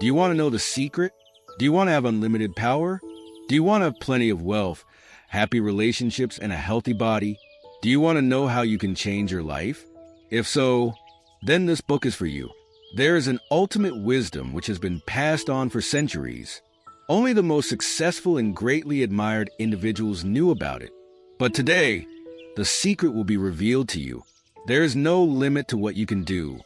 Do you want to know the secret? Do you want to have unlimited power? Do you want to have plenty of wealth, happy relationships, and a healthy body? Do you want to know how you can change your life? If so, then this book is for you. There is an ultimate wisdom which has been passed on for centuries. Only the most successful and greatly admired individuals knew about it. But today, the secret will be revealed to you. There is no limit to what you can do.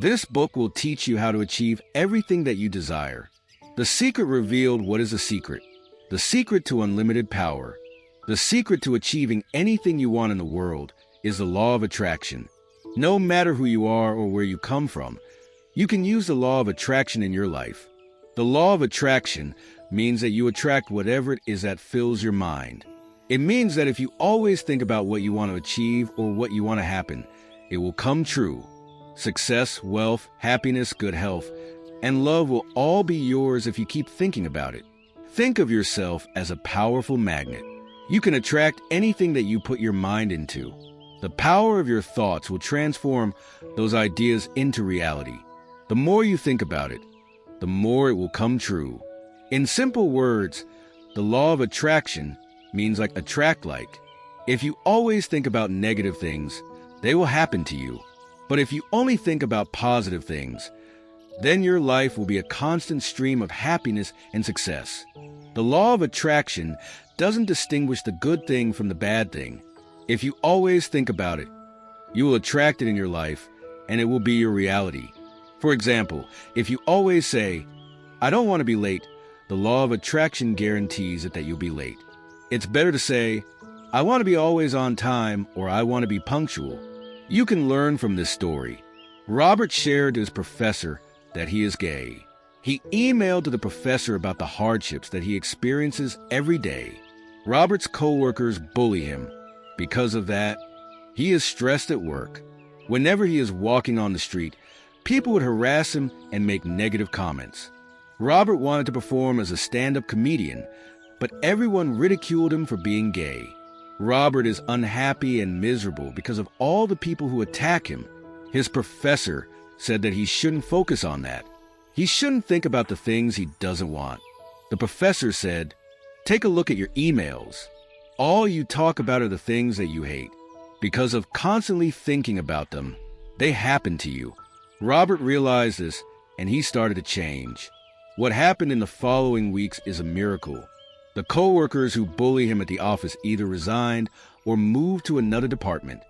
This book will teach you how to achieve everything that you desire. The secret revealed what is a secret. The secret to unlimited power. The secret to achieving anything you want in the world is the law of attraction. No matter who you are or where you come from, you can use the law of attraction in your life. The law of attraction means that you attract whatever it is that fills your mind. It means that if you always think about what you want to achieve or what you want to happen, it will come true. Success, wealth, happiness, good health, and love will all be yours if you keep thinking about it. Think of yourself as a powerful magnet. You can attract anything that you put your mind into. The power of your thoughts will transform those ideas into reality. The more you think about it, the more it will come true. In simple words, the law of attraction means like attract like. If you always think about negative things, they will happen to you. But if you only think about positive things, then your life will be a constant stream of happiness and success. The law of attraction doesn't distinguish the good thing from the bad thing. If you always think about it, you will attract it in your life, and it will be your reality. For example, if you always say, "I don't want to be late," the law of attraction guarantees it that you'll be late. It's better to say, "I want to be always on time," or "I want to be punctual." You can learn from this story. Robert shared to his professor that he is gay. He emailed to the professor about the hardships that he experiences every day. Robert's co-workers bully him. Because of that, he is stressed at work. Whenever he is walking on the street, people would harass him and make negative comments. Robert wanted to perform as a stand-up comedian, but everyone ridiculed him for being gay. Robert is unhappy and miserable because of all the people who attack him. His professor said that he shouldn't focus on that. He shouldn't think about the things he doesn't want. The professor said, "Take a look at your emails. All you talk about are the things that you hate. Because of constantly thinking about them, they happen to you." Robert realized this, and he started to change. What happened in the following weeks is a miracle. The co-workers who bully him at the office either resigned or moved to another department.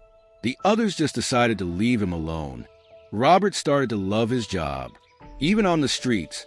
The others just decided to leave him alone. Robert started to love his job. Even on the streets,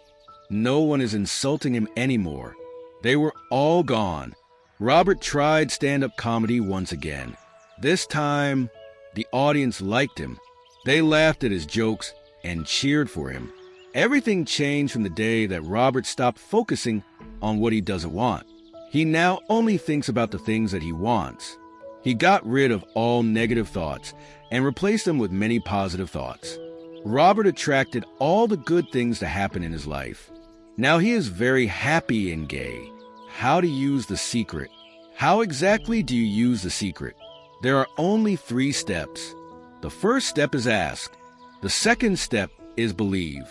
no one is insulting him anymore. They were all gone. Robert tried stand-up comedy once again. This time, the audience liked him. They laughed at his jokes and cheered for him. Everything changed from the day that Robert stopped focusing on what he doesn't want. He now only thinks about the things that he wants. He got rid of all negative thoughts and replaced them with many positive thoughts. Robert attracted all the good things to happen in his life. Now he is very happy and gay. How to use the secret. How exactly do you use the secret? There are only 3 steps. The first step is ask. The second step is believe.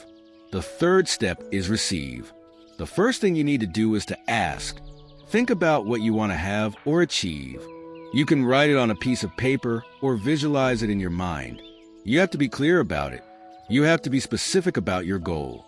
The third step is receive. The first thing you need to do is to ask. Think about what you want to have or achieve. You can write it on a piece of paper or visualize it in your mind. You have to be clear about it. You have to be specific about your goal.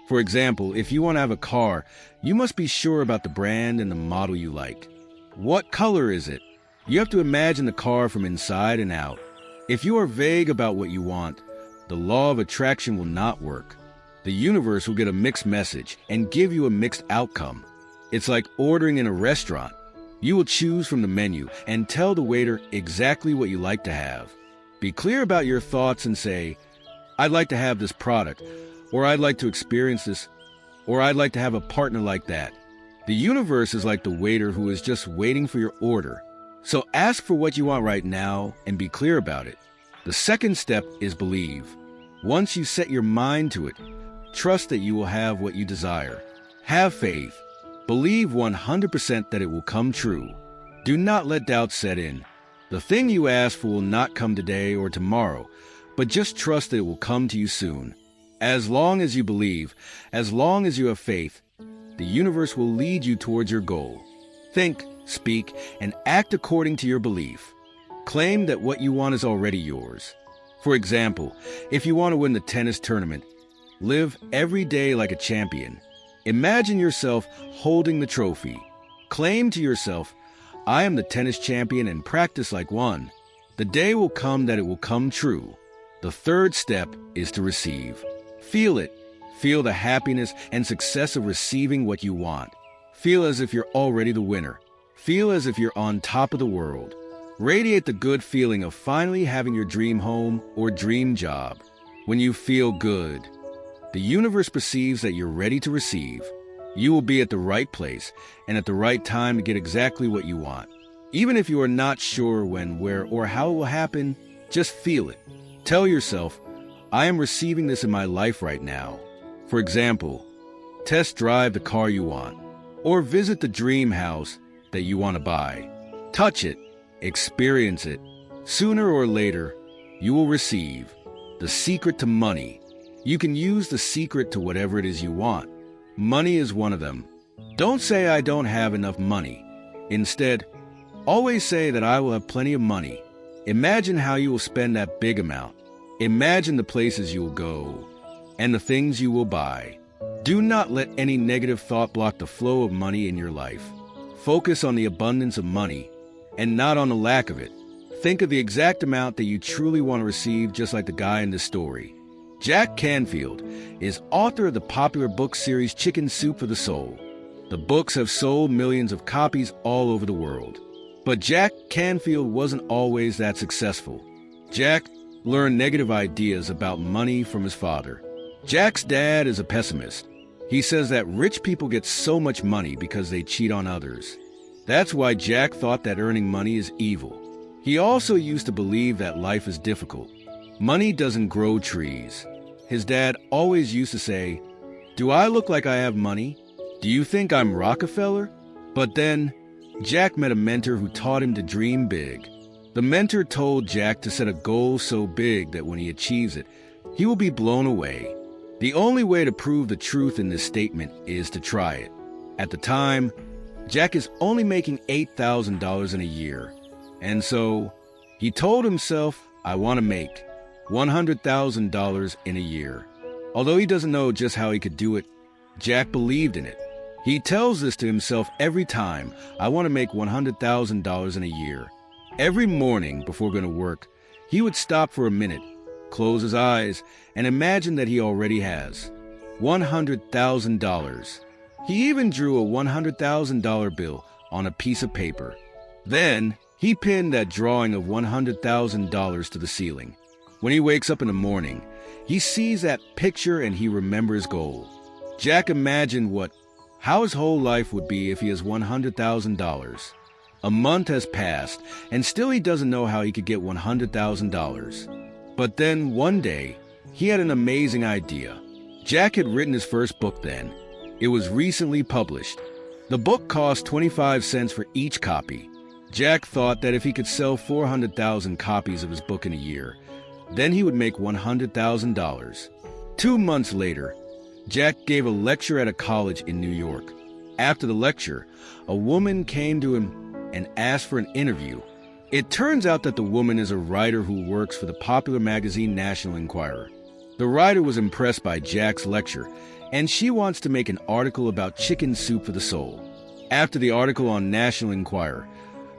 For example, if you want to have a car, you must be sure about the brand and the model you like. What color is it? You have to imagine the car from inside and out. If you are vague about what you want, the law of attraction will not work. The universe will get a mixed message and give you a mixed outcome. It's like ordering in a restaurant. You will choose from the menu and tell the waiter exactly what you like to have. Be clear about your thoughts and say, "I'd like to have this product," or "I'd like to experience this," or "I'd like to have a partner like that." The universe is like the waiter who is just waiting for your order. So ask for what you want right now and be clear about it. The second step is believe. Once you set your mind to it, trust that you will have what you desire. Have faith. Believe 100% that it will come true. Do not let doubt set in. The thing you ask for will not come today or tomorrow, but just trust that it will come to you soon. As long as you believe, as long as you have faith, the universe will lead you towards your goal. Think, speak, and act according to your belief. Claim that what you want is already yours. For example, if you want to win the tennis tournament, live every day like a champion. Imagine yourself holding the trophy. Claim to yourself, I am the tennis champion, and practice like one. The day will come that it will come true. The third step is to receive. Feel it. Feel the happiness and success of receiving what you want. Feel as if you're already the winner. Feel as if you're on top of the world. Radiate the good feeling of finally having your dream home or dream job. When you feel good, the universe perceives that you're ready to receive. You will be at the right place and at the right time to get exactly what you want. Even if you are not sure when, where, or how it will happen, just feel it. Tell yourself, I am receiving this in my life right now. For example, test drive the car you want, or visit the dream house that you want to buy. Touch it, experience it. Sooner or later, you will receive the secret to money. You can use the secret to whatever it is you want. Money is one of them. Don't say I don't have enough money. Instead, always say that I will have plenty of money. Imagine how you will spend that big amount. Imagine the places you will go and the things you will buy. Do not let any negative thought block the flow of money in your life. Focus on the abundance of money and not on the lack of it. Think of the exact amount that you truly want to receive, just like the guy in this story. Jack Canfield is author of the popular book series Chicken Soup for the Soul. The books have sold millions of copies all over the world. But Jack Canfield wasn't always that successful. Jack learned negative ideas about money from his father. Jack's dad is a pessimist. He says that rich people get so much money because they cheat on others. That's why Jack thought that earning money is evil. He also used to believe that life is difficult. Money doesn't grow trees. His dad always used to say, "Do I look like I have money? Do you think I'm Rockefeller?" But then, Jack met a mentor who taught him to dream big. The mentor told Jack to set a goal so big that when he achieves it, he will be blown away. The only way to prove the truth in this statement is to try it. At the time, Jack is only making $8,000 in a year. And so, he told himself, I want to make $100,000 in a year. Although he doesn't know just how he could do it, Jack believed in it. He tells this to himself every time, I want to make $100,000 in a year. Every morning before going to work, he would stop for a minute, close his eyes, and imagine that he already has $100,000. He even drew a $100,000 bill on a piece of paper. Then, he pinned that drawing of $100,000 to the ceiling. When he wakes up in the morning, he sees that picture and he remembers goal. Jack imagined how his whole life would be if he has $100,000. A month has passed, and still he doesn't know how he could get $100,000. But then, one day, he had an amazing idea. Jack had written his first book then. It was recently published. The book cost 25 cents for each copy. Jack thought that if he could sell 400,000 copies of his book in a year, then he would make $100,000. 2 months later, Jack gave a lecture at a college in New York. After the lecture, a woman came to him and asked for an interview. It turns out that the woman is a writer who works for the popular magazine National Enquirer. The writer was impressed by Jack's lecture, and she wants to make an article about Chicken Soup for the Soul. After the article on National Enquirer,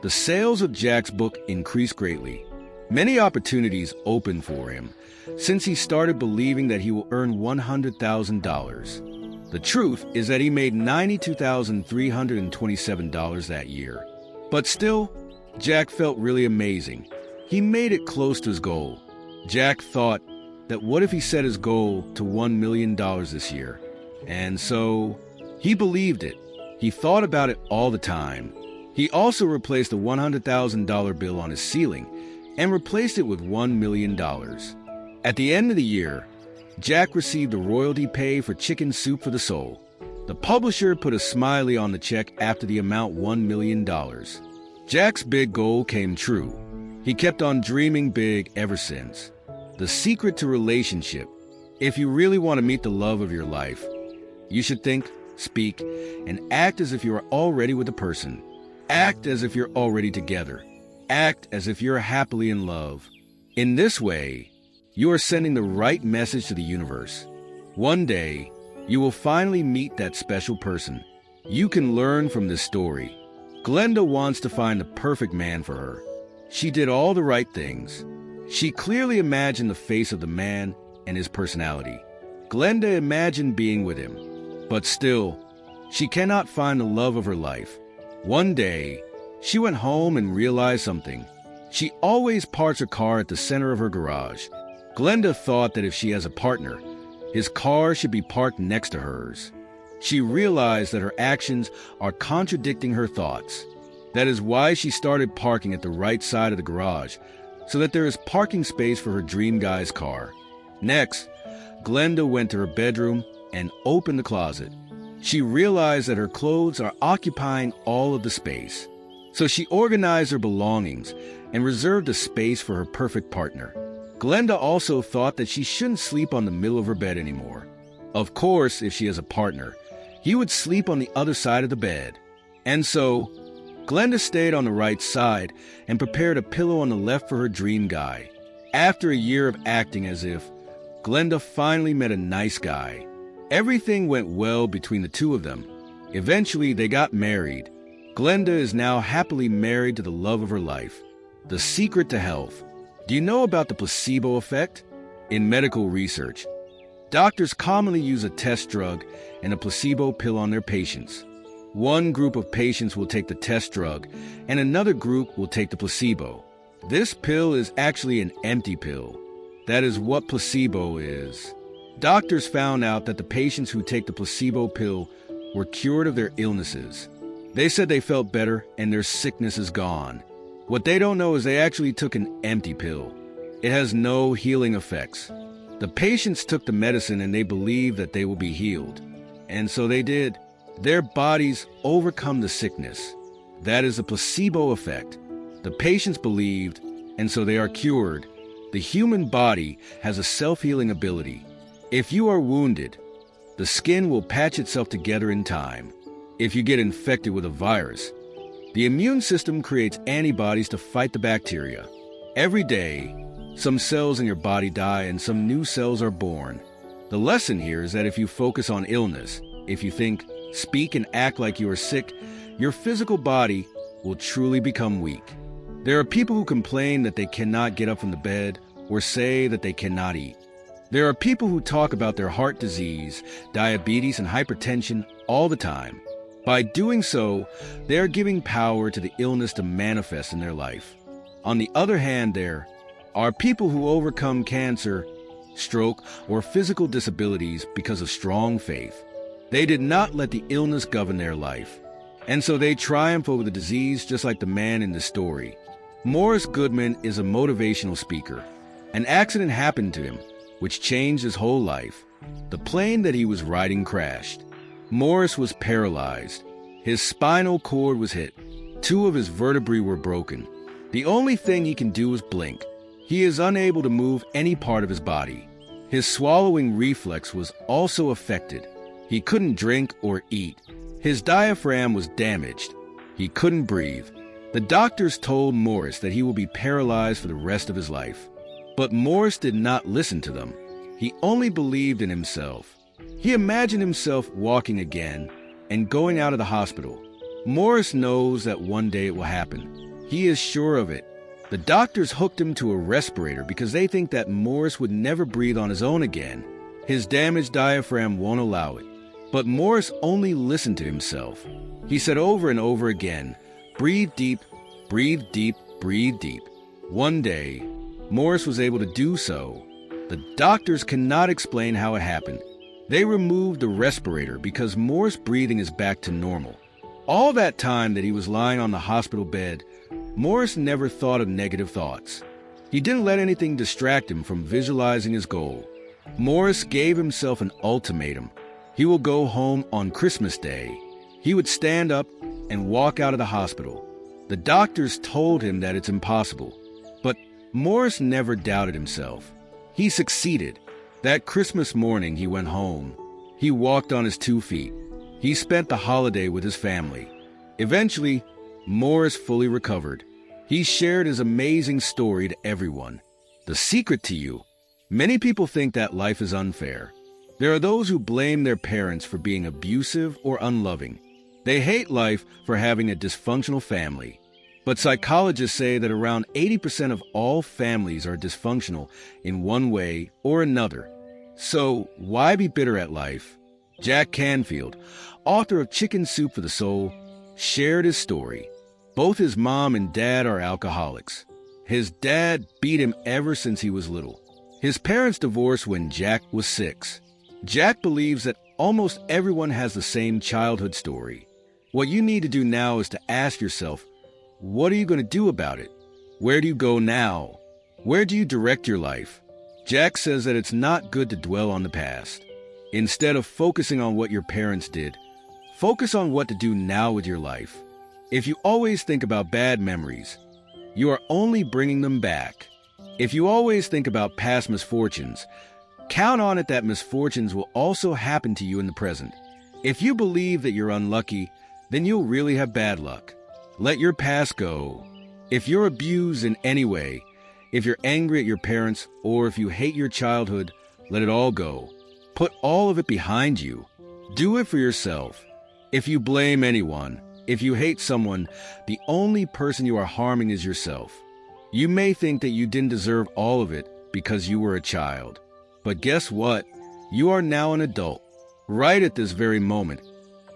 the sales of Jack's book increased greatly. Many opportunities opened for him, since he started believing that he will earn $100,000. The truth is that he made $92,327 that year. But still, Jack felt really amazing. He made it close to his goal. Jack thought that what if he set his goal to $1 million this year? And so, he believed it. He thought about it all the time. He also replaced the $100,000 bill on his ceiling and replaced it with $1 million. At the end of the year, Jack received a royalty pay for Chicken Soup for the Soul. The publisher put a smiley on the check after the amount $1 million. Jack's big goal came true. He kept on dreaming big ever since. The secret to relationship. If you really want to meet the love of your life, you should think, speak, and act as if you are already with a person. Act as if you're already together. Act as if you're happily in love. In this way, you are sending the right message to the universe. One day, you will finally meet that special person. You can learn from this story. Glenda wants to find the perfect man for her. She did all the right things. She clearly imagined the face of the man and his personality. Glenda imagined being with him. But still, she cannot find the love of her life. One day, she went home and realized something. She always parks her car at the center of her garage. Glenda thought that if she has a partner, his car should be parked next to hers. She realized that her actions are contradicting her thoughts. That is why she started parking at the right side of the garage, so that there is parking space for her dream guy's car. Next, Glenda went to her bedroom and opened the closet. She realized that her clothes are occupying all of the space. So she organized her belongings and reserved a space for her perfect partner. Glenda also thought that she shouldn't sleep on the middle of her bed anymore. Of course, if she has a partner, he would sleep on the other side of the bed. And so, Glenda stayed on the right side and prepared a pillow on the left for her dream guy. After a year of acting as if, Glenda finally met a nice guy. Everything went well between the two of them. Eventually, they got married. Glenda is now happily married to the love of her life. The secret to health. Do you know about the placebo effect? In medical research, doctors commonly use a test drug and a placebo pill on their patients. One group of patients will take the test drug, and another group will take the placebo. This pill is actually an empty pill. That is what placebo is. Doctors found out that the patients who take the placebo pill were cured of their illnesses. They said they felt better and their sickness is gone. What they don't know is they actually took an empty pill. It has no healing effects. The patients took the medicine and they believed that they will be healed. And so they did. Their bodies overcome the sickness. That is the placebo effect. The patients believed, and so they are cured. The human body has a self-healing ability. If you are wounded, the skin will patch itself together in time. If you get infected with a virus, the immune system creates antibodies to fight the bacteria. Every day, some cells in your body die and some new cells are born. The lesson here is that if you focus on illness, if you think, speak, and act like you are sick, your physical body will truly become weak. There are people who complain that they cannot get up from the bed or say that they cannot eat. There are people who talk about their heart disease, diabetes, and hypertension all the time. By doing so, they are giving power to the illness to manifest in their life. On the other hand, there are people who overcome cancer, stroke, or physical disabilities because of strong faith. They did not let the illness govern their life, and so they triumph over the disease just like the man in the story. Morris Goodman is a motivational speaker. An accident happened to him, which changed his whole life. The plane that he was riding crashed. Morris was paralyzed. His spinal cord was hit. 2 of his vertebrae were broken. The only thing he can do is blink. He is unable to move any part of his body. His swallowing reflex was also affected. He couldn't drink or eat. His diaphragm was damaged. He couldn't breathe. The doctors told Morris that he will be paralyzed for the rest of his life. But Morris did not listen to them. He only believed in himself. He imagined himself walking again and going out of the hospital. Morris knows that one day it will happen. He is sure of it. The doctors hooked him to a respirator because they think that Morris would never breathe on his own again. His damaged diaphragm won't allow it. But Morris only listened to himself. He said over and over again, "Breathe deep, breathe deep, breathe deep." One day, Morris was able to do so. The doctors cannot explain how it happened. They removed the respirator because Morris' breathing is back to normal. All that time that he was lying on the hospital bed, Morris never thought of negative thoughts. He didn't let anything distract him from visualizing his goal. Morris gave himself an ultimatum. He will go home on Christmas Day. He would stand up and walk out of the hospital. The doctors told him that it's impossible. But Morris never doubted himself. He succeeded. That Christmas morning he went home. He walked on his 2 feet. He spent the holiday with his family. Eventually, Morris fully recovered. He shared his amazing story to everyone. The secret to you. Many people think that life is unfair. There are those who blame their parents for being abusive or unloving. They hate life for having a dysfunctional family. But psychologists say that around 80% of all families are dysfunctional in one way or another. So why be bitter at life? Jack Canfield, author of Chicken Soup for the Soul, shared his story. Both his mom and dad are alcoholics. His dad beat him ever since he was little. His parents divorced when Jack was 6. Jack believes that almost everyone has the same childhood story. What you need to do now is to ask yourself, what are you going to do about it? Where do you go now? Where do you direct your life? Jack says that it's not good to dwell on the past. Instead of focusing on what your parents did, focus on what to do now with your life. If you always think about bad memories, you are only bringing them back. If you always think about past misfortunes, count on it that misfortunes will also happen to you in the present. If you believe that you're unlucky, then you'll really have bad luck. Let your past go. If you're abused in any way, if you're angry at your parents, or if you hate your childhood, let it all go. Put all of it behind you. Do it for yourself. If you blame anyone, if you hate someone, the only person you are harming is yourself. You may think that you didn't deserve all of it because you were a child. But guess what? You are now an adult. Right at this very moment,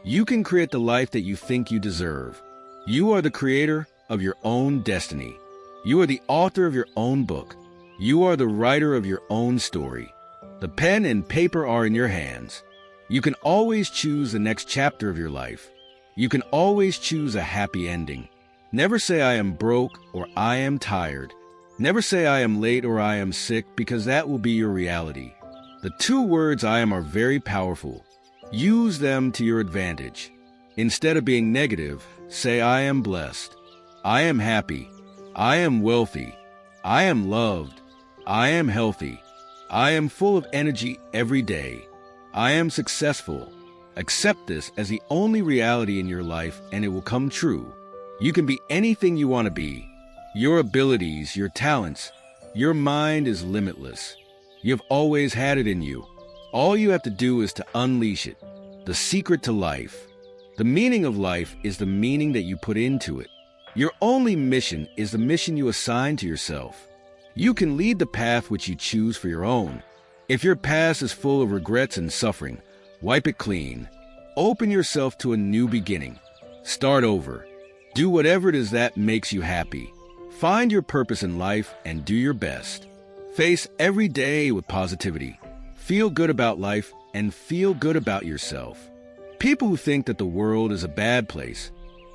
you can create the life that you think you deserve. You are the creator of your own destiny. You are the author of your own book. You are the writer of your own story. The pen and paper are in your hands. You can always choose the next chapter of your life. You can always choose a happy ending. Never say I am broke or I am tired. Never say I am late or I am sick, because that will be your reality. The 2 words I am are very powerful. Use them to your advantage. Instead of being negative, say I am blessed. I am happy. I am wealthy. I am loved. I am healthy. I am full of energy every day. I am successful. Accept this as the only reality in your life, and it will come true. You can be anything you want to be. Your abilities, your talents, your mind is limitless. You've always had it in you. All you have to do is to unleash it. The secret to life. The meaning of life is the meaning that you put into it. Your only mission is the mission you assign to yourself. You can lead the path which you choose for your own. If your past is full of regrets and suffering, wipe it clean. Open yourself to a new beginning. Start over. Do whatever it is that makes you happy. Find your purpose in life and do your best. Face every day with positivity. Feel good about life and feel good about yourself. People who think that the world is a bad place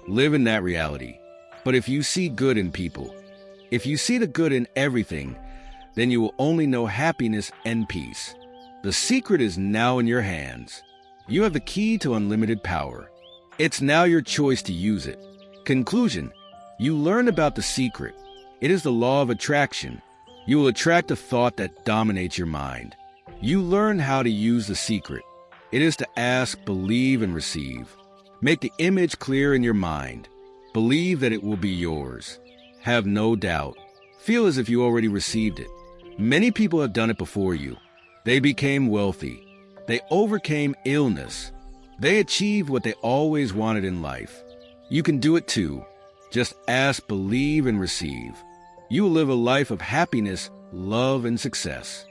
live in that reality. But if you see good in people, if you see the good in everything, then you will only know happiness and peace. The secret is now in your hands. You have the key to unlimited power. It's now your choice to use it. Conclusion: you learn about the secret. It is the law of attraction. You will attract a thought that dominates your mind. You learn how to use the secret. It is to ask, believe, and receive. Make the image clear in your mind. Believe that it will be yours. Have no doubt. Feel as if you already received it. Many people have done it before you. They became wealthy. They overcame illness. They achieved what they always wanted in life. You can do it too. Just ask, believe, and receive. You will live a life of happiness, love, and success.